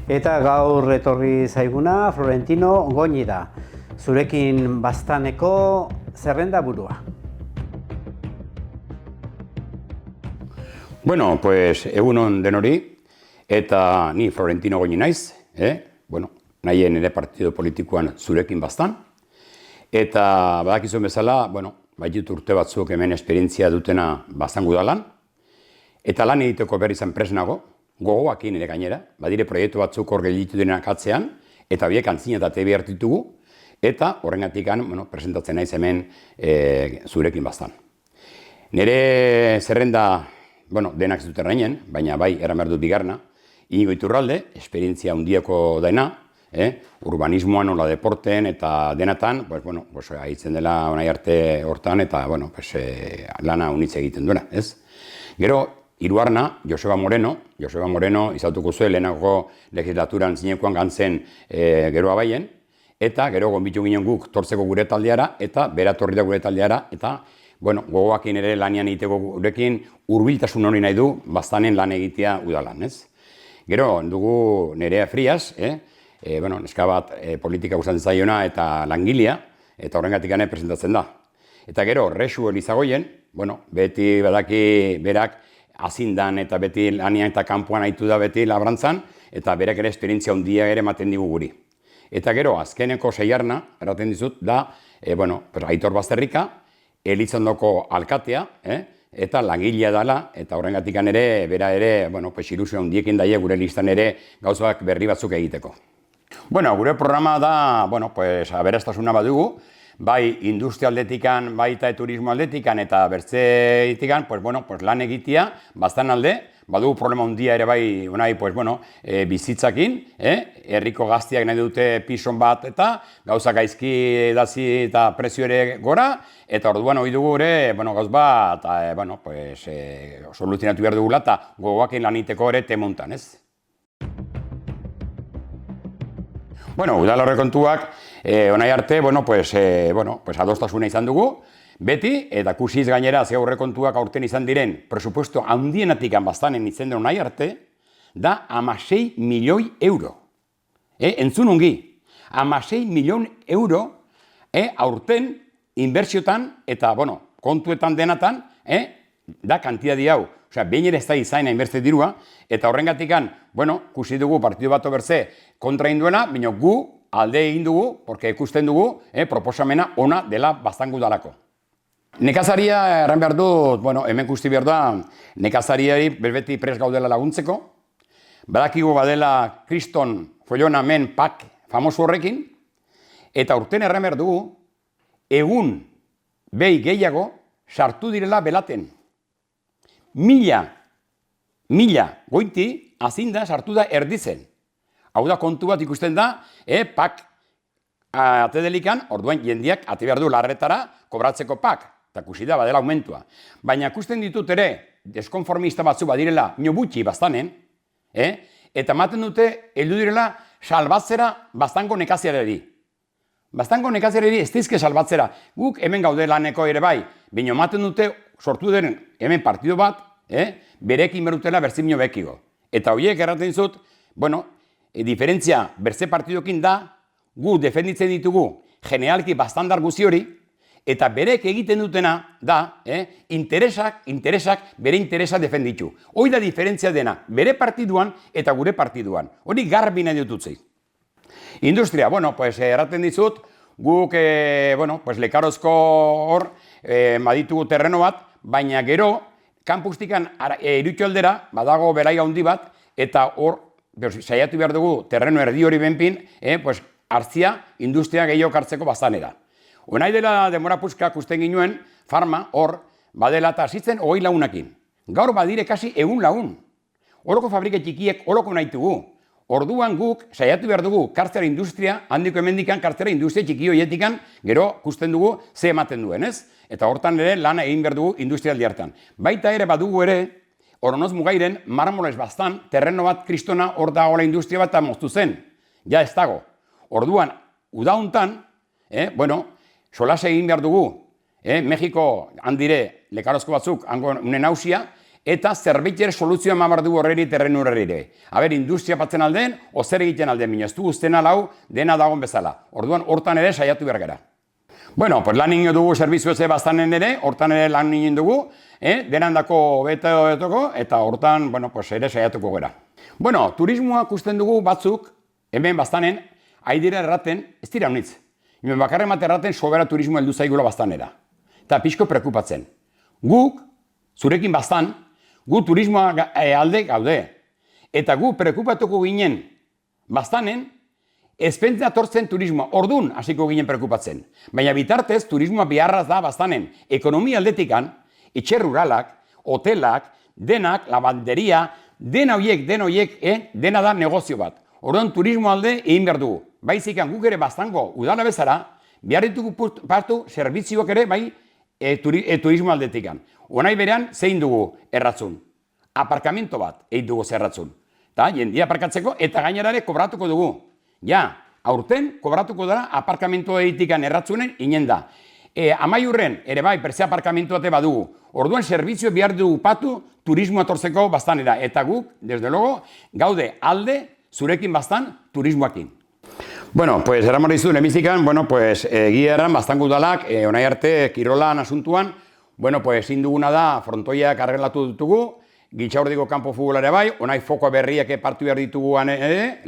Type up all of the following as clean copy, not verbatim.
Eta gaur etorri zaiguna Florentino Goñi da. Zurekin baztaneko zerrenda burua. Bueno, pues egunon denori, eta ni Florentino Goñi naiz, nahien ere partido politikoan zurekin baztan. Eta badakizuen bezala, baitut urte batzuk hemen esperientzia dutena baztango dalan. Eta lan egiteko berri zen presnago, gogoakin ere gainera, badire proiektu batzuk hor gelditu denak atzean, eta biek antzina eta tebi hartitugu, eta horrengatik presentatzen naiz hemen zurekin baztan. Nire zerrenda, denak zut errainen, baina bai eramer dut bigarna, Inigo Iturralde, esperientzia handiako daina, urbanismoan, nola deporten eta denatan, haitzen dela onai arte hortan eta lana unitz egiten duena, ez? Gero, hiruarna, Joseba Moreno izautuko zuen lehenago legislaturan zinekoan gantzen geroa baien, eta gero gonbitu ginen guk tortzeko gure taldeara, eta bera torri da gure taldeara, eta gogoakin ere lanian egiteko gurekin hurbiltasun hori nahi du baztanen lan egitea udalan, ez? Gero, dugu Nerea Frias, neska bat politika gustatzen zaiona eta langilea, eta horrengatik gane presentatzen da. Eta gero, Resu Elizagoien, beti badaki berak azindan eta beti lanian eta kanpoan haitu da beti labrantzan, eta berak ere esperientzia handia ere ematen digu guri. Eta gero, azkeneko seiarna, eraten dizut, da, Aitor Bazterrika, Elizondoko alkatea, eta langilea dela, eta horrengatik ere, bera ere, ilusio handiekin daie gure listan ere gauzak berri batzuk egiteko. Gure programa da, aberastasuna badugu, bai industria aldetikan, baita turismo aldetikan eta bertzeitikan, lan egitea, baztan alde, badugu problema handia ere bai, bizitzakin, herriko gaztiak nahi dute pison bat eta gauza gaizki dazi eta prezio ere gora, eta orduan hori dugu ere, gauz bat, soluzionatu behar dugula eta gogoakin lan egiteko ere temontan, ez? Udal horrekontuak, onai arte, adostasuna izan dugu, beti, eta kusiz gainera ze horrekontuak aurten izan diren, presupuesto handienatik baztanen izan den onai arte, da 16 milioi euro. Entzun ongi, 16 milioi euro aurten inbertsiotan eta, kontuetan denatan, da kantidadi hau. Osea, behin ere ez da izaina inbertze dirua, eta horrengatikan, kusi dugu partidu bat obertze kontra induena, baina gu alde egin dugu, porque ikusten dugu, proposamena ona dela baztango dalako. Nekazaria erran behar dut, hemen kusti behar da, nekazariari berbeti pres gaudela laguntzeko, badakigu badela kriston follona men pak famoso horrekin, eta urten erran behar dugu, egun behi gehiago sartu direla belaten. Mila goiti azinda sartu da erdizen. Hau da kontu bat ikusten da, pak ate delikan, orduan jendiak ate behar du larretara kobratzeko pak, eta kusi da badela aumentua. Baina ikusten ditut ere, deskonformista batzu badirela, minobutxi baztanen, eta ematen dute, heldu direla salbatzera baztango nekaziareri. Baztango nekaziareri ez dizke salbatzera. Guk hemen gaude laneko ere bai, baina ematen dute sortu den hemen partido bat, berekin berutela berzimio bekigo. Eta horiek erraten zut, diferentzia berze partidokin da, gu defenditzen ditugu generalki bastandar guzi hori, eta berek egiten dutena da, interesak bere interesa defenditu. Hoi da diferentzia dena, bere partiduan eta gure partiduan. Hori garbi nahi dututzi. Industria, erraten dizut, guk, lekarozko hor, baditugu terreno bat, baina gero, kanpustikan irutxo aldera, badago beraia handi bat, eta hor, saiatu behar dugu terreno erdi hori benpin, hartzia industria gehiago hartzeko baztanera. Unai dela demora puskak usten ginuen, farma, hor, badela eta asitzen 20 lagunakin. Gaur badire kasi 100 lagun. Horoko fabrika txikiek horoko nahitugu. Orduan guk, saiatu behar dugu, kartzera industria, handiko hemendikan kartzera industria txiki horietikan, gero kusten dugu ze ematen duen, ez? Eta hortan ere lana egin behar dugu industrialdi hartan. Baita ere badugu ere, Oronoz Mugairen, marmoles bastan, terreno bat kristona hor da hola industria bat moztu zen. Ja ez dago. Orduan, udauntan, solas egin behar dugu, Mexiko handire lekarozko batzuk, hango unen hausia, eta zerbitzer soluzioa eman behar dugu horreri terrenu horreri. Aber, industria batzen alden, ozer egiten alden, minez du guztena lau dena dagoen bezala. Orduan, hortan ere saiatu behar gara. Bueno, pues lan ino dugu zerbitzu ez bastanen ere, hortan ere lan ino dugu, denan dako betoko, eta hortan, bueno, pues ere saiatuko gara. Bueno, turismoa ikusten dugu batzuk, hemen bastanen, haidira erraten, ez dira honitz. Hemen bakarren bat erraten sobera turismo heldu zaigula bastanera. Eta pixko prekupatzen. Guk, zurekin bastan, gu turismoa alde gaude. Eta gu prekupatuko ginen bastanen, ezpentzea tortzen turismoa, ordun hasiko ginen prekupatzen. Baina bitartez, turismoa beharraz da bastanen. Ekonomia aldetikan, etxe ruralak, hotelak, denak, lavanderia, dena da negozio bat. Orduan turismo alde egin behar dugu. Baizikan guk ere bastango udala bezala, behar ditugu partu zerbitzuak ere bai turismo aldetikan. Honai berean zein dugu erratzun. Aparkamento bat egin dugu zerratzun. Eta jendia aparkatzeko eta gainera ere kobratuko dugu. Ja, aurten kobratuko dara aparkamento egitikan erratzunen inen da. Amaiurren ere bai perze aparkamento bate badugu. Orduan zerbitzu behar dugu patu turismo atortzeko bastanera. Eta guk, desde logo, gaude alde zurekin bastan turismoakin. Bueno, pues eramor dizu lehenbizikan, bueno, pues egia eran bastango udalak, onai arte kirolan asuntuan, bueno, pues ezin duguna da frontoiak arreglatu ditugu, Gitxaurdiko kanpo futbolare bai, onai foko berriak partu behar dituguan ere,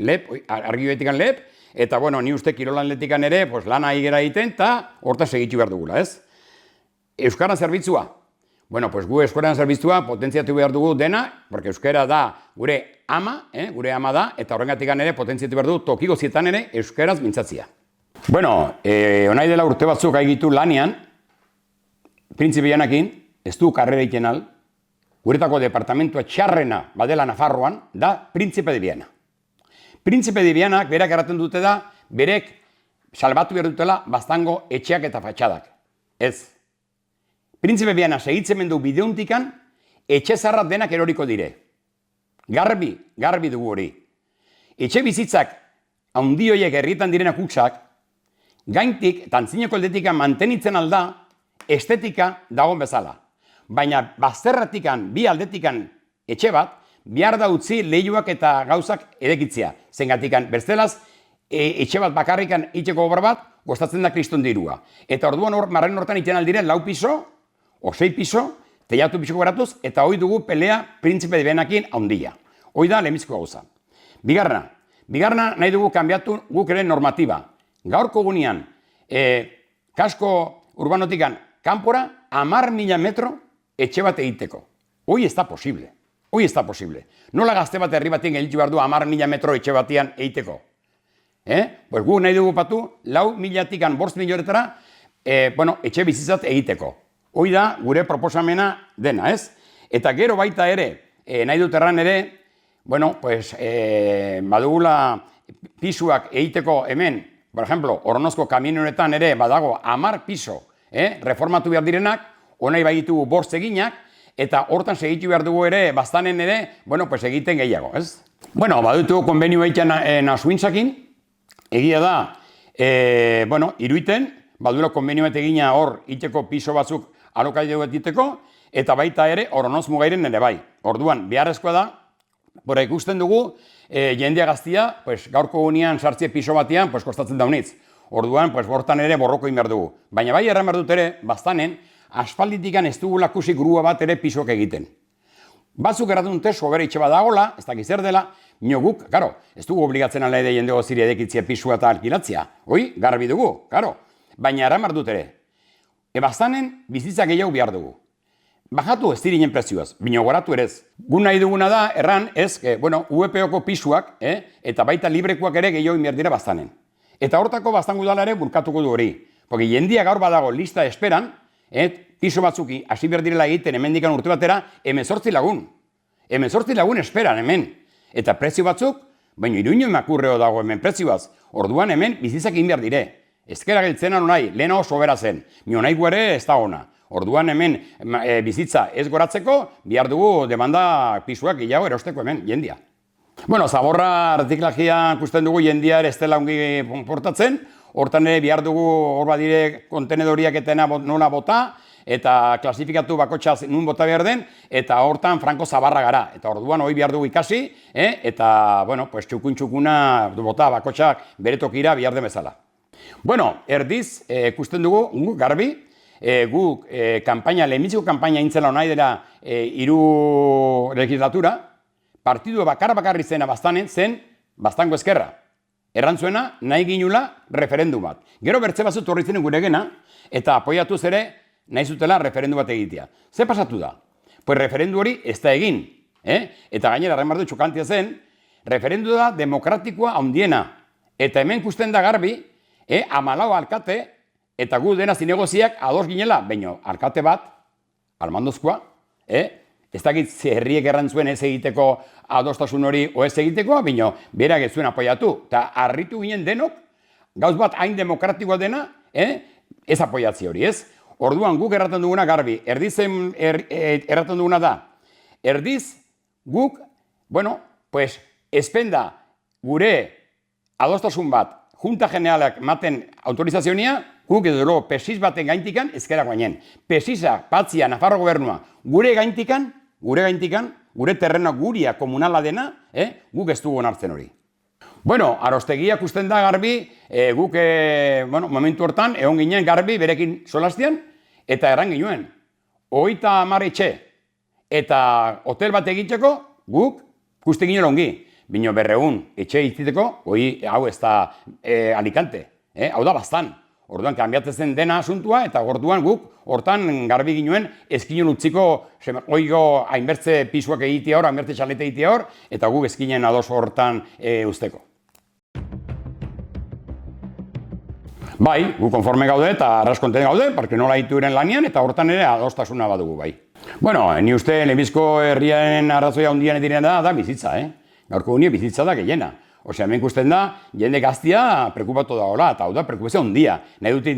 argi betikan lep, eta bueno, ni uste kirolan letikan ere, pues lana igera egiten, eta horta segitu behar dugula, ez? Euskaran zerbitzua. Bueno, pues gu euskaran zerbitzua potentziatu behar dugu dena, porque euskara da gure ama da, eta horrengatik ere potentziatu behar dugu tokiko zietan ere euskaraz mintzatzia. Bueno, onai dela urte batzuk haigitu lanian, Printzipianakin, ez du karrera egiten al, guretako departamentua txarrena badela Nafarroan, da Printzipe de Viana. Printzipe de Vianak berak erraten dute da, berek salbatu behar dutela bastango etxeak eta fatxadak. Ez. Printzipe Viana segitzen du bideuntikan, etxe zarrat denak eroriko dire. Garbi dugu hori. Etxe bizitzak handioiek herrietan direnak hutsak, gaintik, tantzineko aldetikan mantenitzen alda, estetika dagoen bezala. Baina bazterratikan, bi aldetikan etxe bat, behar da utzi leihoak eta gauzak edekitzea. Zengatikan, berstelaz, etxe bat bakarrikan itxeko obra bat, gostatzen da kriston dirua. Eta orduan marren hortan iten aldiren 4 piso, o 6 piso, teiatu pisoko garatuz, eta hoi dugu pelea Printzipe de Vianakin handia. Hoi da lehenbizko gauza. Bigarna nahi dugu kanbiatu guk ere normatiba. Gaurko gunean, kasko urbanotikan kanpora 10.000 metro etxe bat egiteko. Hoi ez da posible. Nola gazte bat herri batien gelitzu behar du 10.000 metro etxe batian egiteko? Pues guk nahi dugu patu 4.000-tikan 5.000 etxe bizitzat egiteko. Hoi da gure proposamena dena, ez? Eta gero baita ere, nahi dut erran ere, badugula pisuak egiteko hemen, por ejemplo, Ornozko kamionetan ere badago 10 piso reformatu behar direnak, honai baitugu 5 eginak, eta hortan segitu behar dugu ere, bastanen ere, egiten gehiago, ez? Badutugu konbenio egiten Nasuintzakin, egia da, iruiten, badula konbenio egina hor iteko piso batzuk alokaidu egiteko, eta baita ere Ornoz mugairen ere bai. Orduan, beharrezkoa da, ikusten dugu, jendea gaztia, gaurko gunean sartzie piso batean, kostatzen daunitz. Orduan, hortan ere borroko behar dugu. Baina bai erran behar dut ere, bastanen, asfalditikan ez dugu lakusi grua bat ere pisok egiten. Batzuk erraten dute, sobera itxe bat dagoela, ez dakiz zer dela, nio guk, karo, ez dugu obligatzen ala ere jendego ziri edekitzia pisua eta alkilatzia. Hoi, garbi dugu, karo. Baina erran behar dut ere. Bastanen, bizitzak gehiago behar dugu. Bajatu ez dirinen prezioaz, bino goratu erez. Gun nahi duguna da, erran, ez, UEPO-ko pisuak, eta baita librekuak ere gehiago behar dira bastanen. Eta hortako bastango udala ere burkatuko du hori. Porque jendia gaur badago lista esperan, piso batzuki hasi behar direla egiten hemendikan urte batera, 18 lagun. 18 lagun esperan hemen. Eta prezio batzuk, baina iruño emakurreo dago hemen prezioaz. Orduan hemen bizitzak egin behar dire. Ezkera geltzena nonai, lehenago sobera zen. Mionai guere ez da ona. Orduan hemen bizitza ez goratzeko, behar dugu demanda pisuak gehiago erosteko hemen, jendia. Zaborra artiklagia ikusten dugu jendia ere ez dela ongi portatzen, hortan ere behar dugu hor badire kontenedoriak etena nola bota, eta klasifikatu bakotxa nun bota behar den, eta hortan franko zabarra gara. Eta orduan hori behar dugu ikasi, eta, bueno, pues txukun-txukuna bota bakotxak bere tokira behar den bezala. Bueno, erdiz, ikusten dugu, guk garbi, guk lehenbiziko kanpaina intzela nahi dela 3 legislatura, partidu bakarri zena bastanen zen Bastango Ezkerra. Errantzuena nahi ginula referendum bat. Gero bertze batzut horri zenen gure gena, eta apoiatuz ere nahi zutela referendum bat egitea. Ze pasatu da? Pues referendu hori ez da egin. Eta gainera, remardu txokantia zen, referendu da demokratikoa handiena. Eta hemen ikusten da garbi, 14 alkate, eta gu dena zinegoziak ados ginela, baina alkate bat, almandozkoa, ez dakit herriek errantzuen ez egiteko adostasun hori o ez egitekoa, baina berak ez zuen apoiatu. Eta harritu ginen denok, gauz bat hain demokratikoa dena, ez apoiatzi hori, ez? Orduan guk erraten duguna garbi, erdizen erraten duguna da, erdiz guk, bueno, pues, espenda gure adostasun bat, Junta Generalak maten autorizazionia, guk edo PESIS baten gaintikan ezkera guainen. PESISa, Patzia, Nafarro Gobernua, gure gaintikan, gure terreno guria komunala dena, guk ez dugu onartzen hori. Bueno, Arostegiak usten da garbi, guk, momentu hortan, egon ginen garbi berekin solastian, eta erran ginen, 30 etxe, eta hotel bat egiteko, guk ikusten ginen ongi. Bino 200 etxe iziteko, hau ez da Alicante, hau da bastan. Orduan, kanbiatzen dena asuntua, eta orduan guk, hortan garbi ginen, ezkinen utziko, oigo hainbertze pisuak egitea hor, hainbertze txalete egitea hor, eta guk ezkinen ados hortan usteko. Bai, gu konforme gaude eta arraskonten gaude, porque nola dituren lanian, eta hortan ere adostasuna badugu, bai. Bueno, ni uste lehenbizko herriaren arrazoia hundian ediren da bizitza, Gaurko gunia bizitza da gehiena. Osea, hemen ikusten da, jende gaztia preokupatu da hola, eta hau da, preokupazio handia. Nahi dute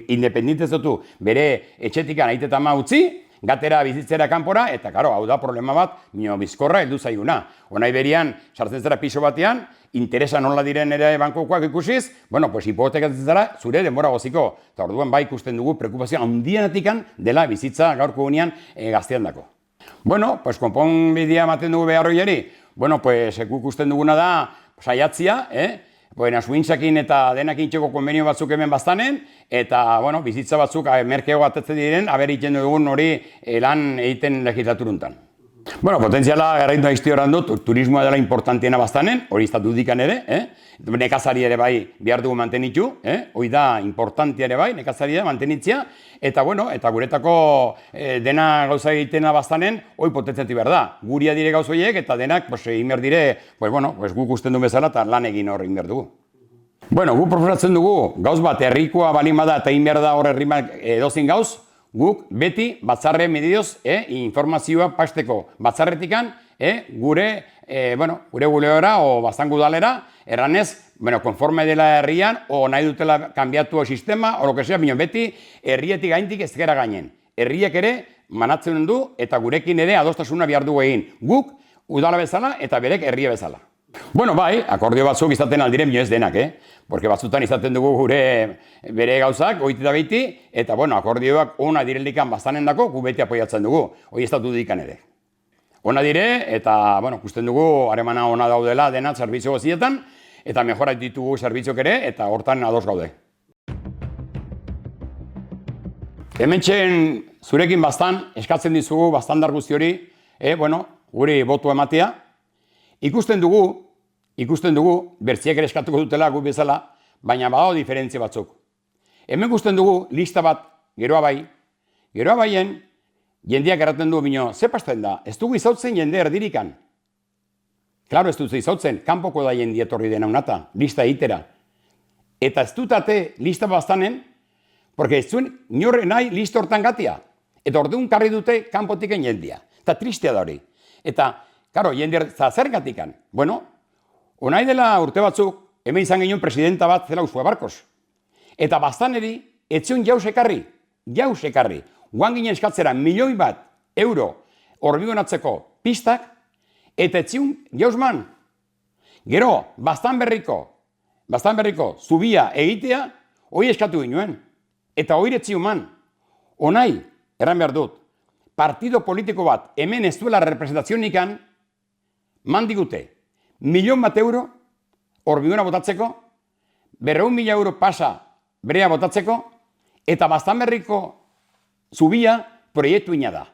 independentezotu bere etxetikan aite eta utzi, gatera bizitzera kanpora, eta karo, hau da problema bat, bizkorra heldu zaiguna. Honai berian, sartzen zera piso batean, interesa nola diren ere bankokoak ikusiz, bueno, pues hipotekatzen zara zure denbora goziko. Eta orduan bai ikusten dugu preokupazio handienatikan dela bizitza gaurko gunean gaztean dako. Bueno, pues konponbidea ematen dugu behar horiari. Bueno, pues ikusten duguna da saiatzia, suintzakin eta denak intxeko konbenio batzuk hemen bastanen, eta, bueno, bizitza batzuk merkeo batetzen diren, haber egiten dugun hori lan egiten legislaturuntan. Bueno, potentziala garraindu aizti horan dut, turismoa dela importantiena bastanen, hori izan dudikan ere, nekazari ere bai behar dugu mantenitu, hori da importantia ere bai, nekazari ere mantenitzia, eta bueno, eta guretako dena gauza egitena bastanen, hori potentzatu behar da. Guria dire gauza horiek, eta denak, egin behar dire, guk usten du bezala, eta lan egin hor egin behar dugu. Bueno, guk proposatzen dugu, gauz bat herrikoa balin bada, eta egin behar da hor herrimak edozin gauz, guk beti batzarre medioz informazioa pasteko batzarretikan gure guleora o Bastango udalera erranez, konforme dela herrian o nahi dutela kanbiatu sistema o lo que sea, beti herrietik gaintik ez gara gainen. Herriek ere manatzen du eta gurekin ere adostasuna behar dugu egin. Guk udala bezala eta berek herria bezala. Bueno, bai, akordio batzuk izaten aldiren ez denak, Porque batzutan izaten dugu gure bere gauzak, goiti da behiti, eta akordioak ona direlikan bastanen dako, gu beti apoiatzen dugu, hori ez datu dikan ere. Ona dire, eta, ikusten dugu, haremana ona daudela dena zerbitzu gozietan, eta mejorat ditugu zerbitzuk ere, eta hortan ados gaude. Hementxen zurekin bastan, eskatzen dizugu bastandar guzti hori, guri botu ematea, Ikusten dugu, bertziak ere eskatuko dutela gu bezala, baina badago diferentzia batzuk. Hemen ikusten dugu lista bat geroa baien, jendeak erraten du bino, ze pasten da, ez dugu izautzen jende erdirikan. Klaro ez duzu izautzen, kanpoko da jende etorri dena unata, lista egitera. Eta ez dutate lista bastanen, porque ez zuen inorre nahi lista hortan gatia. Eta orduan karri dute kanpotiken jendea. Eta tristea da hori. Eta Karo, jende zer gatikan. Onai dela urte batzuk, hemen izan genuen presidenta bat zela Usua Barkos. Eta bastaneri, etzion jauz ekarri. Guan ginen eskatzera €1.000.000 horbigonatzeko pistak, eta etzion jauzman. Gero, bastan berriko zubia egitea, hori eskatu ginen. Eta hori etzion man. Onai, erran behar dut, partido politiko bat hemen ez duela representazionikan mandigute 1.000.000 euro Hormiguna botatzeko, 200.000 euro pasa brea botatzeko, eta Baztanberriko zubia proiektu ina da.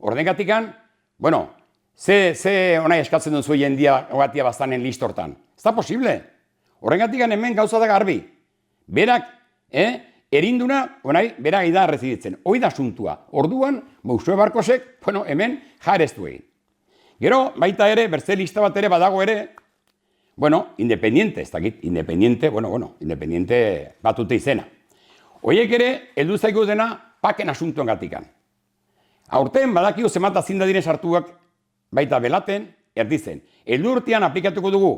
Ordengatikan, bueno, ze onai eskatzen duzu jendia ogatia Baztanen listortan. Ez da posible. Horregatikan hemen gauza da garbi. Berak, erinduna, onai, berak da reziditzen. Hoi da asuntua. Orduan, Bouzue Barkosek, bueno, hemen jareztu egin. Gero, baita ere, berze lista bat ere badago ere, bueno, independiente, ez dakit, independiente batute izena. Hoiek ere, heldu zaigu dena paken asuntuen gatikan. Aurten, badakigu zemata zinda diren sartuak baita belaten, erdizen. Heldu urtean aplikatuko dugu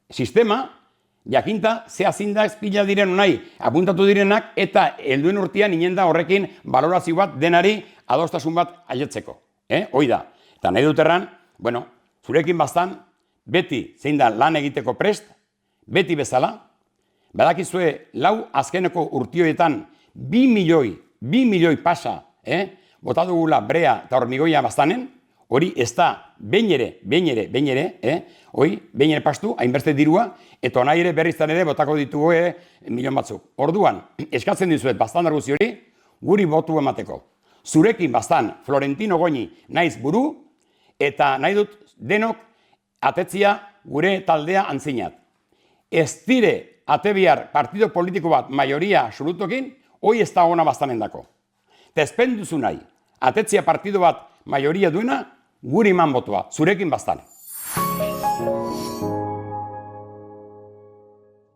sistema, jakinta, zea zinda ezpila diren unai, apuntatu direnak, eta helduen urtean inen da horrekin balorazio bat denari adostasun bat aietzeko. Hoi da. Eta nahi dut erran, bueno, zurekin Baztan, beti zein da lan egiteko prest, beti bezala, badakizue lau azkeneko urtioetan 2 milioi pasa, bota dugula brea eta hormigoia Baztanen, hori ez da behin ere, pastu, hainbeste dirua, eta nahi ere berriztan ere botako ditugu milion batzuk. Orduan, eskatzen dizuet Baztandar guzti hori, guri botu emateko. Zurekin Baztan, Florentino Goñi naiz buru, eta nahi dut denok atetzia gure taldea antzinat. Ez dire atebihar partido politiko bat maioria absolutokin, hoi ez da ona Baztanen dako. Eta ezpenduzu nahi, atetzia partido bat maioria duena, guri eman botua, zurekin Baztan.